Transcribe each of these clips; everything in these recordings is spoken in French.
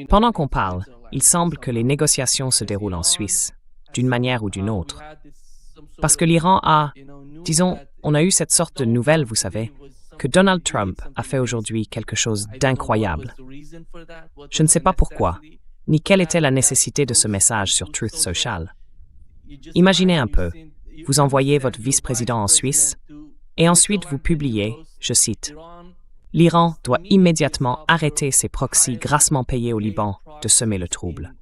Pendant qu'on parle, il semble que les négociations se déroulent en Suisse, d'une manière ou d'une autre. Parce que l'Iran a, disons, on a eu cette sorte de nouvelle, vous savez, que Donald Trump a fait aujourd'hui quelque chose d'incroyable. Je ne sais pas pourquoi, ni quelle était la nécessité de ce message sur Truth Social. Imaginez un peu, vous envoyez votre vice-président en Suisse, et ensuite vous publiez, je cite, l'Iran doit immédiatement arrêter ses proxys grassement payés au Liban de semer le trouble.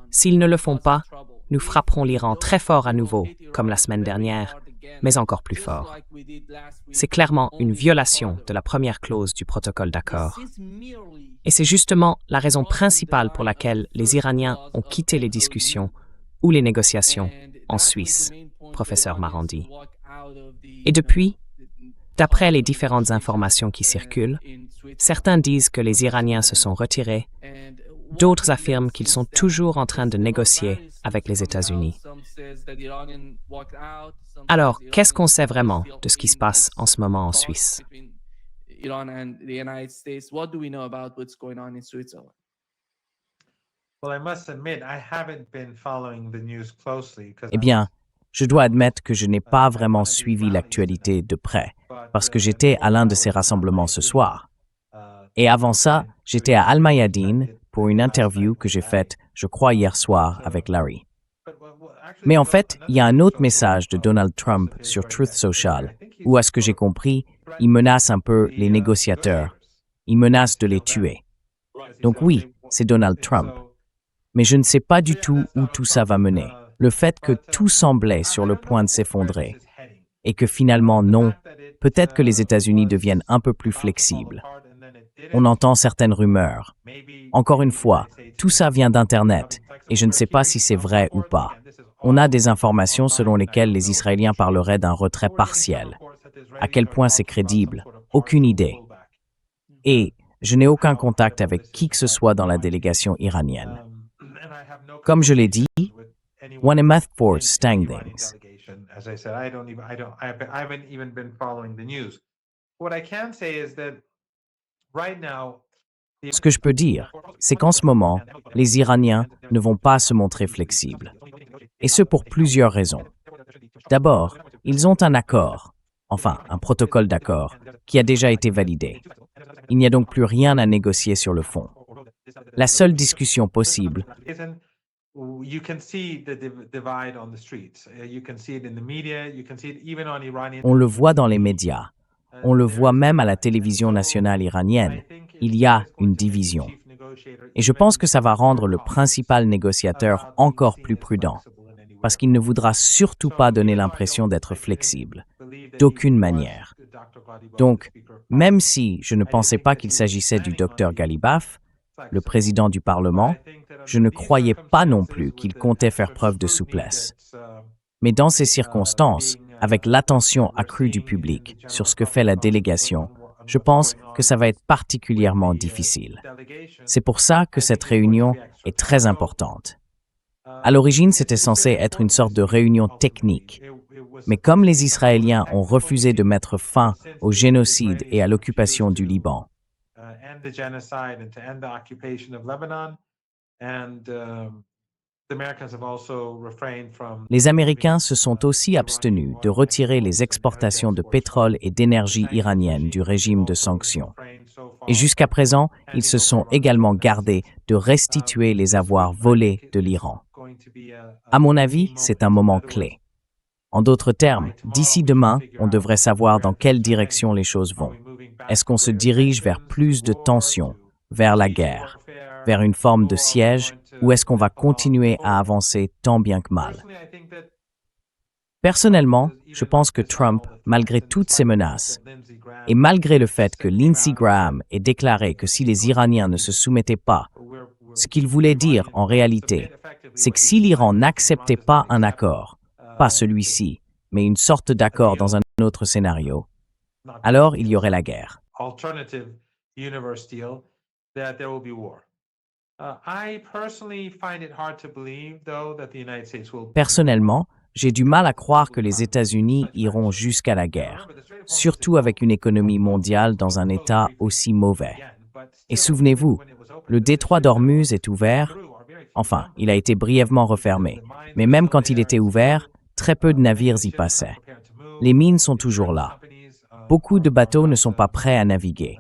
S'ils ne le font pas, nous frapperons l'Iran très fort à nouveau, comme la semaine dernière, mais encore plus fort. C'est clairement une violation de la première clause du protocole d'accord. Et c'est justement la raison principale pour laquelle les Iraniens ont quitté les discussions ou les négociations en Suisse, professeur Marandi. Et depuis, d'après les différentes informations qui circulent, certains disent que les Iraniens se sont retirés, d'autres affirment qu'ils sont toujours en train de négocier avec les États-Unis. Alors, qu'est-ce qu'on sait vraiment de ce qui se passe en ce moment en Suisse? Eh bien, je dois admettre que je n'ai pas vraiment suivi l'actualité de près, parce que j'étais à l'un de ces rassemblements ce soir. Et avant ça, j'étais à Al-Mayadeen pour une interview que j'ai faite, je crois, hier soir avec Larry. Mais en fait, il y a un autre message de Donald Trump sur Truth Social, où, à ce que j'ai compris, il menace un peu les négociateurs. Il menace de les tuer. Donc oui, c'est Donald Trump. Mais je ne sais pas du tout où tout ça va mener. Le fait que tout semblait sur le point de s'effondrer, et que finalement non, peut-être que les États-Unis deviennent un peu plus flexibles. On entend certaines rumeurs. Encore une fois, tout ça vient d'Internet, et je ne sais pas si c'est vrai ou pas. On a des informations selon lesquelles les Israéliens parleraient d'un retrait partiel. À quel point c'est crédible? Aucune idée. Et je n'ai aucun contact avec qui que ce soit dans la délégation iranienne. Comme je l'ai dit, one enough for standings. Ce que je peux dire, c'est qu'en ce moment, les Iraniens ne vont pas se montrer flexibles. Et ce pour plusieurs raisons. D'abord, ils ont un accord, enfin un protocole d'accord, qui a déjà été validé. Il n'y a donc plus rien à négocier sur le fond. La seule discussion possible, on le voit dans les médias, on le voit même à la télévision nationale iranienne, il y a une division. Et je pense que ça va rendre le principal négociateur encore plus prudent, parce qu'il ne voudra surtout pas donner l'impression d'être flexible, d'aucune manière. Donc, même si je ne pensais pas qu'il s'agissait du docteur Ghalibaf, le président du Parlement, je ne croyais pas non plus qu'il comptait faire preuve de souplesse. Mais dans ces circonstances, avec l'attention accrue du public sur ce que fait la délégation, je pense que ça va être particulièrement difficile. C'est pour ça que cette réunion est très importante. À l'origine, c'était censé être une sorte de réunion technique. Mais comme les Israéliens ont refusé de mettre fin au génocide et à l'occupation du Liban, les Américains se sont aussi abstenus de retirer les exportations de pétrole et d'énergie iranienne du régime de sanctions. Et jusqu'à présent, ils se sont également gardés de restituer les avoirs volés de l'Iran. À mon avis, c'est un moment clé. En d'autres termes, d'ici demain, on devrait savoir dans quelle direction les choses vont. Est-ce qu'on se dirige vers plus de tensions, vers la guerre, vers une forme de siège, ou est-ce qu'on va continuer à avancer tant bien que mal? Personnellement, je pense que Trump, malgré toutes ces menaces, et malgré le fait que Lindsey Graham ait déclaré que si les Iraniens ne se soumettaient pas, ce qu'il voulait dire en réalité, c'est que si l'Iran n'acceptait pas un accord, pas celui-ci, mais une sorte d'accord dans un autre scénario, alors il y aurait la guerre. Personnellement, j'ai du mal à croire que les États-Unis iront jusqu'à la guerre, surtout avec une économie mondiale dans un état aussi mauvais. Et souvenez-vous, le détroit d'Ormuz est ouvert, enfin, il a été brièvement refermé, mais même quand il était ouvert, très peu de navires y passaient. Les mines sont toujours là. Beaucoup de bateaux ne sont pas prêts à naviguer.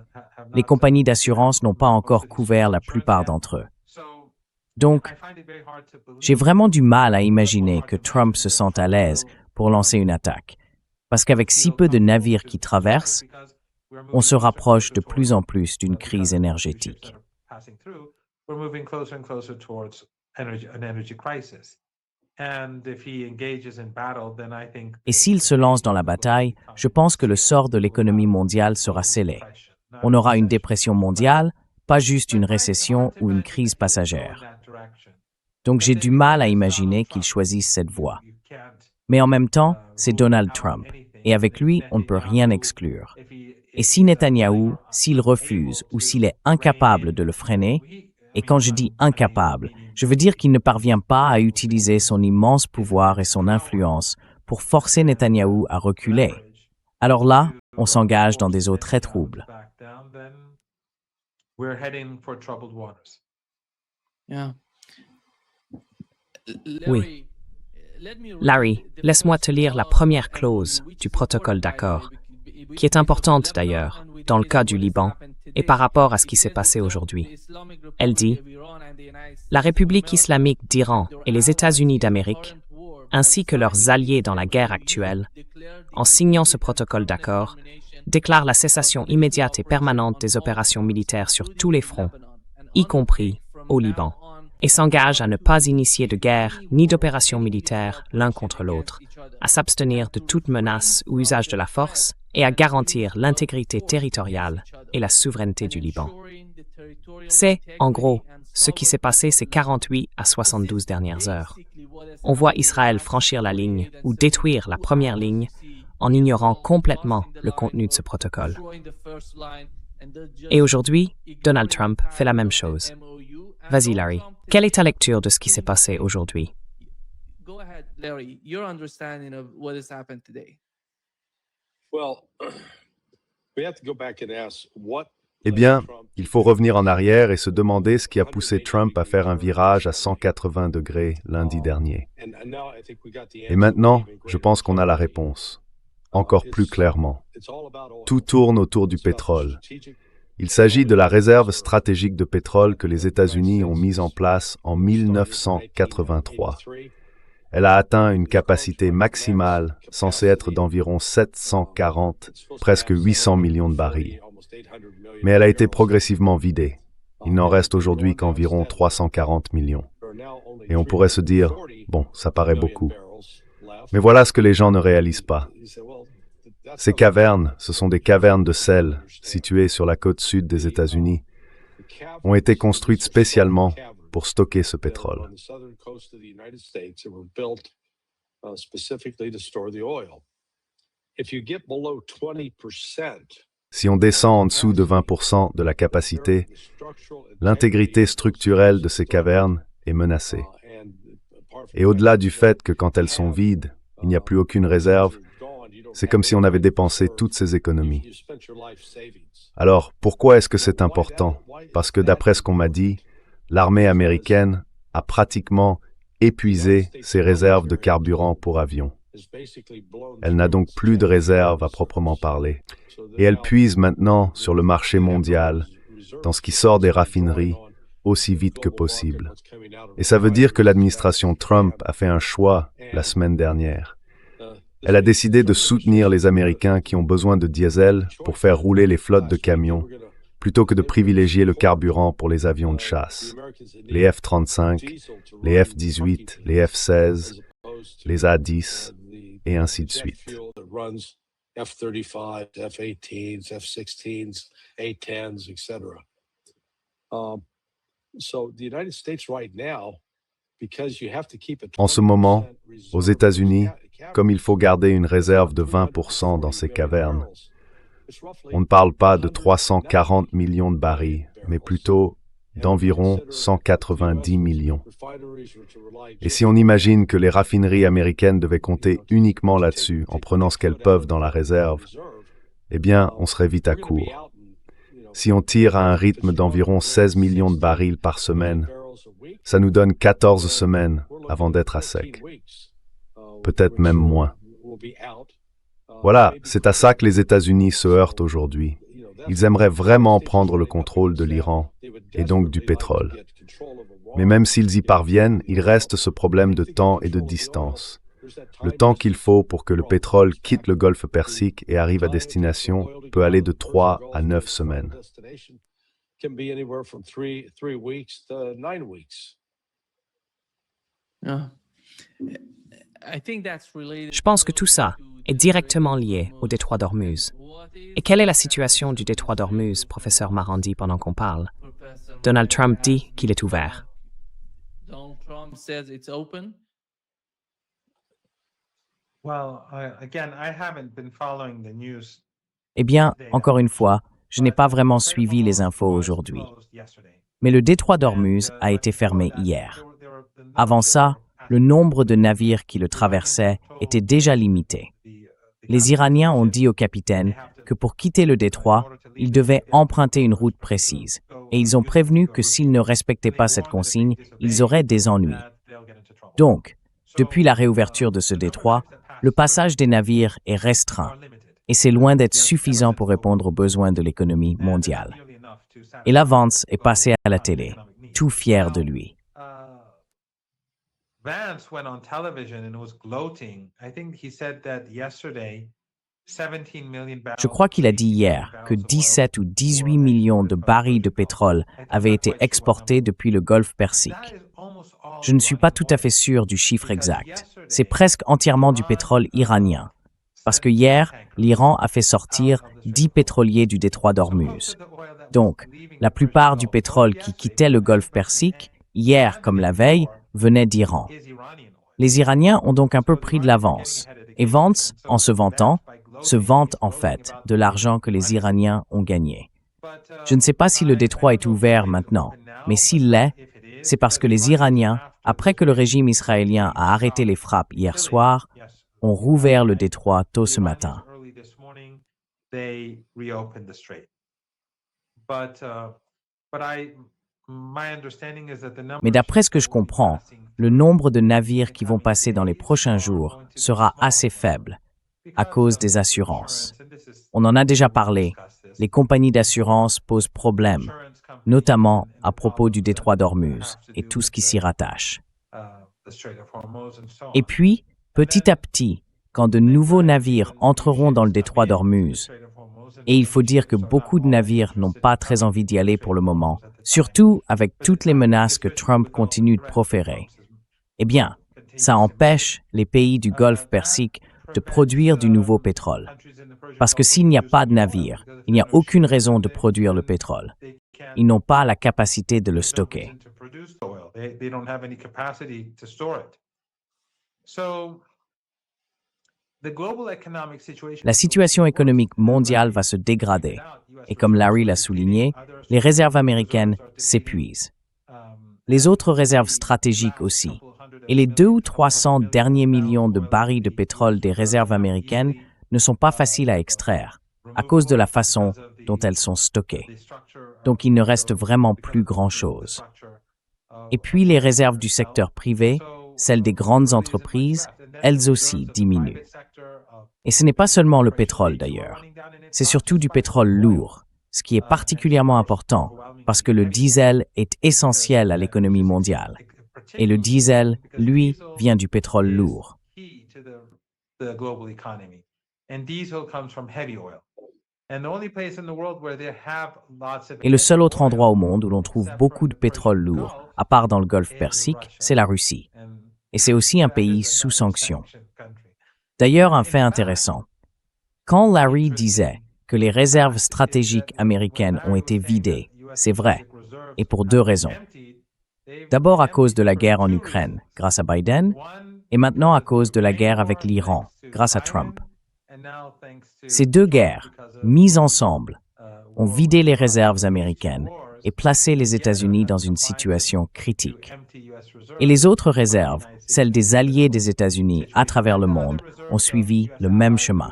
Les compagnies d'assurance n'ont pas encore couvert la plupart d'entre eux. Donc, j'ai vraiment du mal à imaginer que Trump se sente à l'aise pour lancer une attaque, parce qu'avec si peu de navires qui traversent, on se rapproche de plus en plus d'une crise énergétique. Et s'il se lance dans la bataille, je pense que le sort de l'économie mondiale sera scellé. On aura une dépression mondiale, pas juste une récession ou une crise passagère. Donc j'ai du mal à imaginer qu'il choisisse cette voie. Mais en même temps, c'est Donald Trump, et avec lui, on ne peut rien exclure. Et si Netanyahou, s'il refuse ou s'il est incapable de le freiner, et quand je dis incapable, je veux dire qu'il ne parvient pas à utiliser son immense pouvoir et son influence pour forcer Netanyahou à reculer, alors là, on s'engage dans des eaux très troubles. Oui. Larry, laisse-moi te lire la première clause du protocole d'accord, qui est importante d'ailleurs, dans le cas du Liban, et par rapport à ce qui s'est passé aujourd'hui. Elle dit « La République islamique d'Iran et les États-Unis d'Amérique, ainsi que leurs alliés dans la guerre actuelle, en signant ce protocole d'accord, déclarent la cessation immédiate et permanente des opérations militaires sur tous les fronts, y compris au Liban, et s'engagent à ne pas initier de guerre ni d'opérations militaires l'un contre l'autre, à s'abstenir de toute menace ou usage de la force et à garantir l'intégrité territoriale et la souveraineté du Liban. » C'est, en gros, ce qui s'est passé ces 48 à 72 dernières heures. On voit Israël franchir la ligne ou détruire la première ligne en ignorant complètement le contenu de ce protocole. Et aujourd'hui, Donald Trump fait la même chose. Vas-y, Larry. Quelle est ta lecture de ce qui s'est passé aujourd'hui? Eh bien, il faut revenir en arrière et se demander ce qui a poussé Trump à faire un virage à 180 degrés lundi dernier. Et maintenant, je pense qu'on a la réponse, encore plus clairement. Tout tourne autour du pétrole. Il s'agit de la réserve stratégique de pétrole que les États-Unis ont mise en place en 1983. Elle a atteint une capacité maximale censée être d'environ 740, presque 800 millions de barils. Mais elle a été progressivement vidée. Il n'en reste aujourd'hui qu'environ 340 millions. Et on pourrait se dire, bon, ça paraît beaucoup. Mais voilà ce que les gens ne réalisent pas. Ces cavernes, ce sont des cavernes de sel situées sur la côte sud des États-Unis, ont été construites spécialement pour stocker ce pétrole. Si on descend en dessous de 20% de la capacité, l'intégrité structurelle de ces cavernes est menacée. Et au-delà du fait que quand elles sont vides, il n'y a plus aucune réserve, c'est comme si on avait dépensé toutes ses économies. Alors, pourquoi est-ce que c'est important? Parce que d'après ce qu'on m'a dit, l'armée américaine a pratiquement épuisé ses réserves de carburant pour avions. Elle n'a donc plus de réserves à proprement parler. Et elle puise maintenant sur le marché mondial, dans ce qui sort des raffineries, aussi vite que possible. Et ça veut dire que l'administration Trump a fait un choix la semaine dernière. Elle a décidé de soutenir les Américains qui ont besoin de diesel pour faire rouler les flottes de camions, plutôt que de privilégier le carburant pour les avions de chasse, les F-35, les F-18, les F-16, les A-10, et ainsi de suite. En ce moment, aux États-Unis, comme il faut garder une réserve de 20% dans ces cavernes, on ne parle pas de 340 millions de barils, mais plutôt d'environ 190 millions. Et si on imagine que les raffineries américaines devaient compter uniquement là-dessus en prenant ce qu'elles peuvent dans la réserve, eh bien, on serait vite à court. Si on tire à un rythme d'environ 16 millions de barils par semaine, ça nous donne 14 semaines avant d'être à sec. Peut-être même moins. Voilà, c'est à ça que les États-Unis se heurtent aujourd'hui. Ils aimeraient vraiment prendre le contrôle de l'Iran, et donc du pétrole. Mais même s'ils y parviennent, il reste ce problème de temps et de distance. Le temps qu'il faut pour que le pétrole quitte le golfe Persique et arrive à destination peut aller de 3 à 9 semaines. Je pense que tout ça est directement lié au détroit d'Ormuz. Et quelle est la situation du détroit d'Ormuz, professeur Marandi, pendant qu'on parle? Donald Trump dit qu'il est ouvert. Eh bien, encore une fois, je n'ai pas vraiment suivi les infos aujourd'hui. Mais le détroit d'Ormuz a été fermé hier. Avant ça, le nombre de navires qui le traversaient était déjà limité. Les Iraniens ont dit au capitaine que pour quitter le détroit, ils devaient emprunter une route précise. Et ils ont prévenu que s'ils ne respectaient pas cette consigne, ils auraient des ennuis. Donc, depuis la réouverture de ce détroit, le passage des navires est restreint. Et c'est loin d'être suffisant pour répondre aux besoins de l'économie mondiale. Et là, Vance est passé à la télé, tout fier de lui. Vance went on television and was gloating. I think he said that yesterday, 17 million barrels. Je crois qu'il a dit hier que 17 ou 18 millions de barils de pétrole avaient été exportés depuis le golfe Persique. Je ne suis pas tout à fait sûr du chiffre exact. C'est presque entièrement du pétrole iranien. Parce que hier, l'Iran a fait sortir 10 pétroliers du détroit d'Ormuz. Donc, la plupart du pétrole qui quittait le golfe Persique, hier comme la veille, venait d'Iran. Les Iraniens ont donc un peu pris de l'avance. Et Vance, en se vantant, se vante en fait de l'argent que les Iraniens ont gagné. Je ne sais pas si le détroit est ouvert maintenant, mais s'il l'est, c'est parce que les Iraniens, après que le régime israélien a arrêté les frappes hier soir, ont rouvert le détroit tôt ce matin. Mais d'après ce que je comprends, le nombre de navires qui vont passer dans les prochains jours sera assez faible à cause des assurances. On en a déjà parlé. Les compagnies d'assurance posent problème, notamment à propos du détroit d'Ormuz et tout ce qui s'y rattache. Et puis, petit à petit, quand de nouveaux navires entreront dans le détroit d'Ormuz, et il faut dire que beaucoup de navires n'ont pas très envie d'y aller pour le moment, surtout avec toutes les menaces que Trump continue de proférer. Eh bien, ça empêche les pays du Golfe Persique de produire du nouveau pétrole. Parce que s'il n'y a pas de navires, il n'y a aucune raison de produire le pétrole. Ils n'ont pas la capacité de le stocker. La situation économique mondiale va se dégrader. Et comme Larry l'a souligné, les réserves américaines s'épuisent. Les autres réserves stratégiques aussi. Et les 200 ou 300 derniers millions de barils de pétrole des réserves américaines ne sont pas faciles à extraire, à cause de la façon dont elles sont stockées. Donc il ne reste vraiment plus grand-chose. Et puis les réserves du secteur privé, celles des grandes entreprises, elles aussi diminuent. Et ce n'est pas seulement le pétrole d'ailleurs, c'est surtout du pétrole lourd, ce qui est particulièrement important parce que le diesel est essentiel à l'économie mondiale. Et le diesel, lui, vient du pétrole lourd. Et le seul autre endroit au monde où l'on trouve beaucoup de pétrole lourd, à part dans le golfe Persique, c'est la Russie. Et c'est aussi un pays sous sanctions. D'ailleurs, un fait intéressant. Quand Larry disait que les réserves stratégiques américaines ont été vidées, c'est vrai, et pour deux raisons. D'abord à cause de la guerre en Ukraine, grâce à Biden, et maintenant à cause de la guerre avec l'Iran, grâce à Trump. Ces deux guerres, mises ensemble, ont vidé les réserves américaines et placer les États-Unis dans une situation critique. Et les autres réserves, celles des alliés des États-Unis à travers le monde, ont suivi le même chemin.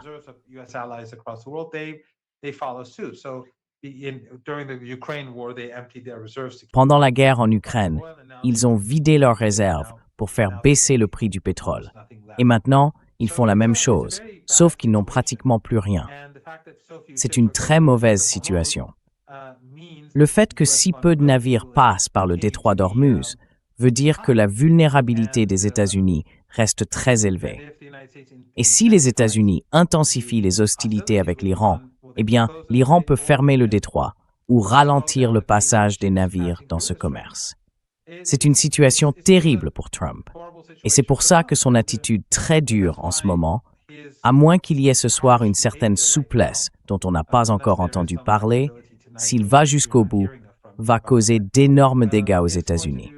Pendant la guerre en Ukraine, ils ont vidé leurs réserves pour faire baisser le prix du pétrole. Et maintenant, ils font la même chose, sauf qu'ils n'ont pratiquement plus rien. C'est une très mauvaise situation. Le fait que si peu de navires passent par le détroit d'Ormuz veut dire que la vulnérabilité des États-Unis reste très élevée. Et si les États-Unis intensifient les hostilités avec l'Iran, eh bien, l'Iran peut fermer le détroit ou ralentir le passage des navires dans ce commerce. C'est une situation terrible pour Trump. Et c'est pour ça que son attitude très dure en ce moment, à moins qu'il y ait ce soir une certaine souplesse dont on n'a pas encore entendu parler, s'il va jusqu'au bout, va causer d'énormes dégâts aux États-Unis.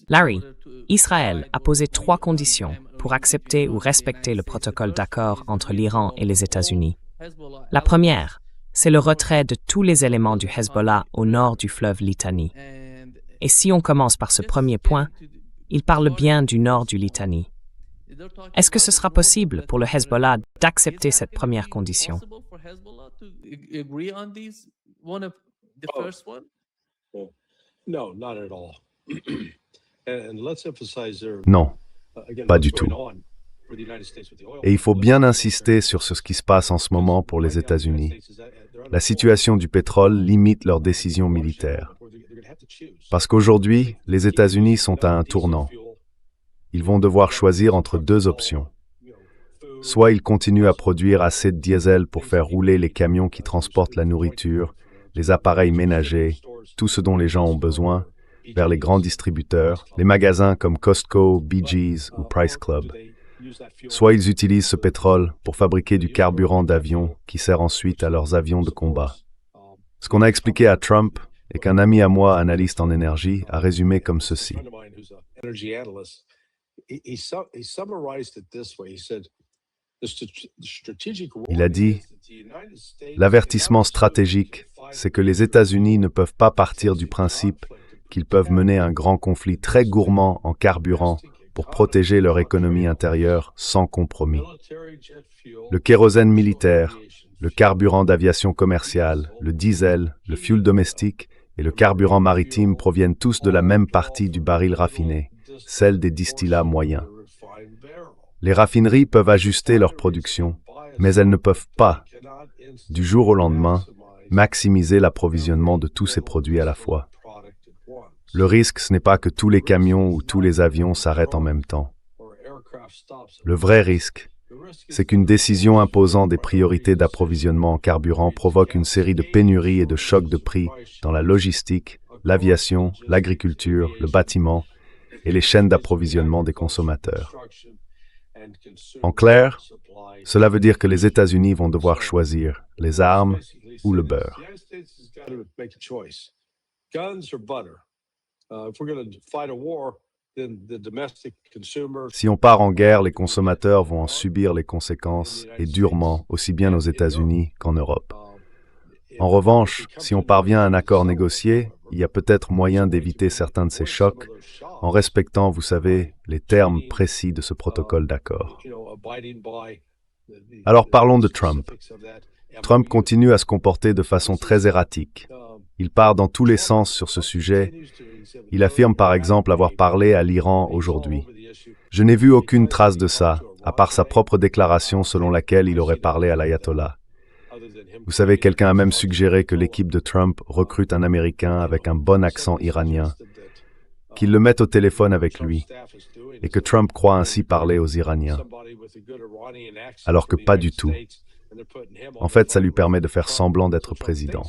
Larry, Israël a posé 3 conditions pour accepter ou respecter le protocole d'accord entre l'Iran et les États-Unis. La première, c'est le retrait de tous les éléments du Hezbollah au nord du fleuve Litani. Et si on commence par ce premier point, il parle bien du nord du Litani. Est-ce que ce sera possible pour le Hezbollah d'accepter cette première condition? Non, pas du tout. Et il faut bien insister sur ce qui se passe en ce moment pour les États-Unis. La situation du pétrole limite leurs décisions militaires. Parce qu'aujourd'hui, les États-Unis sont à un tournant. Ils vont devoir choisir entre 2 options. Soit ils continuent à produire assez de diesel pour faire rouler les camions qui transportent la nourriture, les appareils ménagers, tout ce dont les gens ont besoin, vers les grands distributeurs, les magasins comme Costco, Bee-Gees ou Price Club. Soit ils utilisent ce pétrole pour fabriquer du carburant d'avion qui sert ensuite à leurs avions de combat. Ce qu'on a expliqué à Trump et qu'un ami à moi, analyste en énergie, a résumé comme ceci. Il a dit, l'avertissement stratégique, c'est que les États-Unis ne peuvent pas partir du principe qu'ils peuvent mener un grand conflit très gourmand en carburant pour protéger leur économie intérieure sans compromis. Le kérosène militaire, le carburant d'aviation commerciale, le diesel, le fioul domestique et le carburant maritime proviennent tous de la même partie du baril raffiné, celle des distillats moyens. Les raffineries peuvent ajuster leur production, mais elles ne peuvent pas, du jour au lendemain, maximiser l'approvisionnement de tous ces produits à la fois. Le risque, ce n'est pas que tous les camions ou tous les avions s'arrêtent en même temps. Le vrai risque, c'est qu'une décision imposant des priorités d'approvisionnement en carburant provoque une série de pénuries et de chocs de prix dans la logistique, l'aviation, l'agriculture, le bâtiment et les chaînes d'approvisionnement des consommateurs. En clair, cela veut dire que les États-Unis vont devoir choisir les armes ou le beurre. Si on part en guerre, les consommateurs vont en subir les conséquences, et durement, aussi bien aux États-Unis qu'en Europe. En revanche, si on parvient à un accord négocié, il y a peut-être moyen d'éviter certains de ces chocs en respectant, vous savez, les termes précis de ce protocole d'accord. Alors parlons de Trump. Trump continue à se comporter de façon très erratique. Il part dans tous les sens sur ce sujet. Il affirme par exemple avoir parlé à l'Iran aujourd'hui. Je n'ai vu aucune trace de ça, à part sa propre déclaration selon laquelle il aurait parlé à l'ayatollah. Vous savez, quelqu'un a même suggéré que l'équipe de Trump recrute un Américain avec un bon accent iranien, qu'il le mette au téléphone avec lui, et que Trump croit ainsi parler aux Iraniens. Alors que pas du tout. En fait, ça lui permet de faire semblant d'être président.